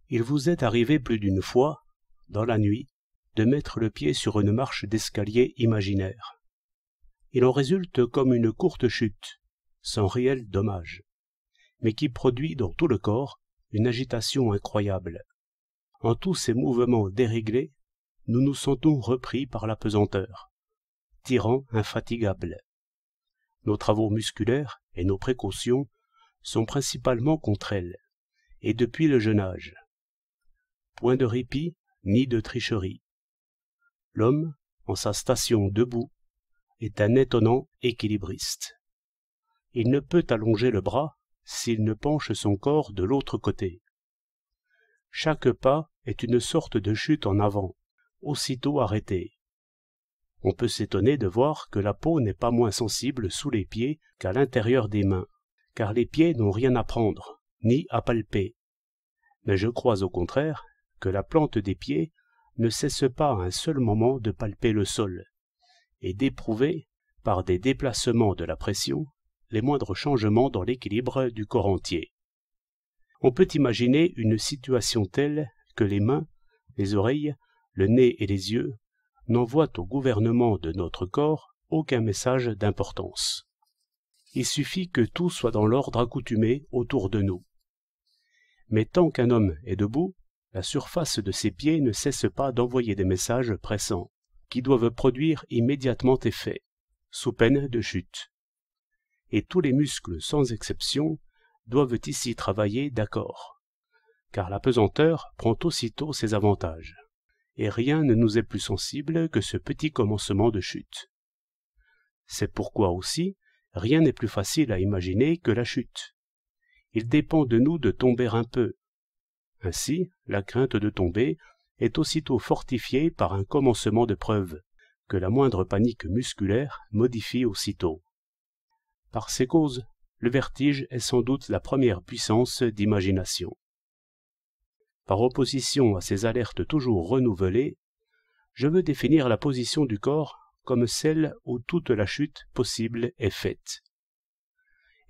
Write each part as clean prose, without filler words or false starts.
Il vous est arrivé plus d'une fois, dans la nuit, de mettre le pied sur une marche d'escalier imaginaire. Il en résulte comme une courte chute, sans réel dommage, mais qui produit dans tout le corps une agitation incroyable. En tous ces mouvements déréglés, nous nous sentons repris par la pesanteur, tyran infatigable. Nos travaux musculaires et nos précautions sont principalement contre elle, et depuis le jeune âge. Point de répit ni de tricherie. L'homme, en sa station debout, est un étonnant équilibriste. Il ne peut allonger le bras s'il ne penche son corps de l'autre côté. Chaque pas est une sorte de chute en avant, aussitôt arrêtée. On peut s'étonner de voir que la peau n'est pas moins sensible sous les pieds qu'à l'intérieur des mains, car les pieds n'ont rien à prendre, ni à palper. Mais je crois au contraire que la plante des pieds ne cesse pas un seul moment de palper le sol, et d'éprouver, par des déplacements de la pression, les moindres changements dans l'équilibre du corps entier. On peut imaginer une situation telle que les mains, les oreilles, le nez et les yeux n'envoient au gouvernement de notre corps aucun message d'importance. Il suffit que tout soit dans l'ordre accoutumé autour de nous. Mais tant qu'un homme est debout, la surface de ses pieds ne cesse pas d'envoyer des messages pressants, qui doivent produire immédiatement effet, sous peine de chute. Et tous les muscles, sans exception, doivent ici travailler d'accord, car la pesanteur prend aussitôt ses avantages, et rien ne nous est plus sensible que ce petit commencement de chute. C'est pourquoi aussi, rien n'est plus facile à imaginer que la chute. Il dépend de nous de tomber un peu. Ainsi, la crainte de tomber est aussitôt fortifiée par un commencement de preuve, que la moindre panique musculaire modifie aussitôt. Par ces causes, le vertige est sans doute la première puissance d'imagination. Par opposition à ces alertes toujours renouvelées, je veux définir la position du corps comme celle où toute la chute possible est faite.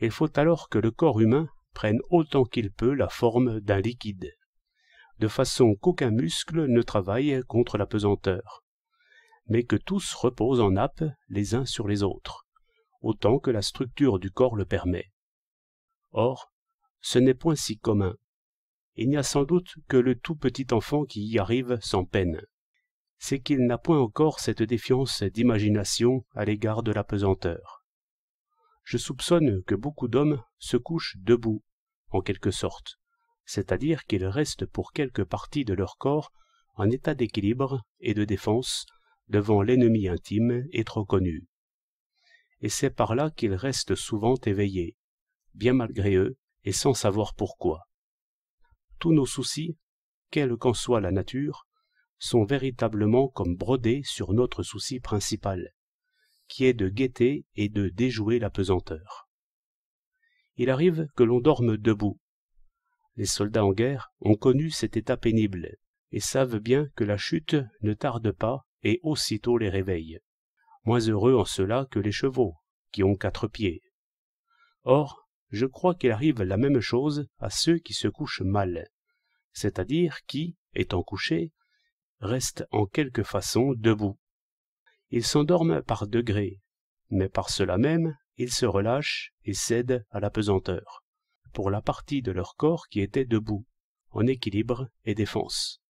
Il faut alors que le corps humain prenne autant qu'il peut la forme d'un liquide, de façon qu'aucun muscle ne travaille contre la pesanteur, mais que tous reposent en nappe les uns sur les autres, autant que la structure du corps le permet. Or, ce n'est point si commun. Il n'y a sans doute que le tout petit enfant qui y arrive sans peine. C'est qu'il n'a point encore cette défiance d'imagination à l'égard de la pesanteur. Je soupçonne que beaucoup d'hommes se couchent debout, en quelque sorte, c'est-à-dire qu'ils restent pour quelque partie de leur corps en état d'équilibre et de défense devant l'ennemi intime et trop connu. Et c'est par là qu'ils restent souvent éveillés, bien malgré eux et sans savoir pourquoi. Tous nos soucis, quelle qu'en soit la nature, sont véritablement comme brodés sur notre souci principal, qui est de guetter et de déjouer la pesanteur. Il arrive que l'on dorme debout. Les soldats en guerre ont connu cet état pénible et savent bien que la chute ne tarde pas et aussitôt les réveille, moins heureux en cela que les chevaux, qui ont 4 pieds. Or, je crois qu'il arrive la même chose à ceux qui se couchent mal, c'est-à-dire qui, étant couchés, restent en quelque façon debout. Ils s'endorment par degrés, mais par cela même, ils se relâchent et cèdent à la pesanteur, pour la partie de leur corps qui était debout, en équilibre et défense.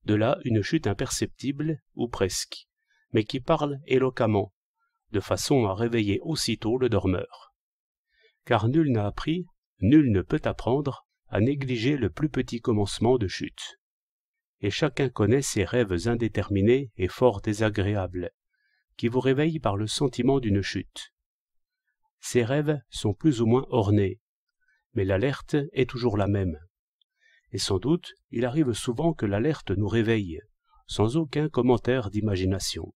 De là une chute imperceptible, ou presque, mais qui parle éloquemment, de façon à réveiller aussitôt le dormeur. Car nul n'a appris, nul ne peut apprendre à négliger le plus petit commencement de chute. Et chacun connaît ces rêves indéterminés et fort désagréables, qui vous réveillent par le sentiment d'une chute. Ces rêves sont plus ou moins ornés, mais l'alerte est toujours la même. Et sans doute, il arrive souvent que l'alerte nous réveille, sans aucun commentaire d'imagination.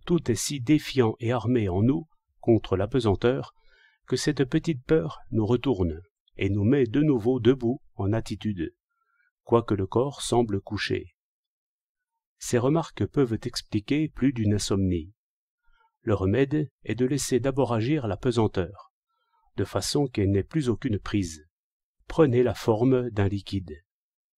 Tout est si défiant et armé en nous contre la pesanteur que cette petite peur nous retourne et nous met de nouveau debout en attitude, quoique le corps semble couché. Ces remarques peuvent expliquer plus d'une insomnie. Le remède est de laisser d'abord agir la pesanteur, de façon qu'elle n'ait plus aucune prise. Prenez la forme d'un liquide.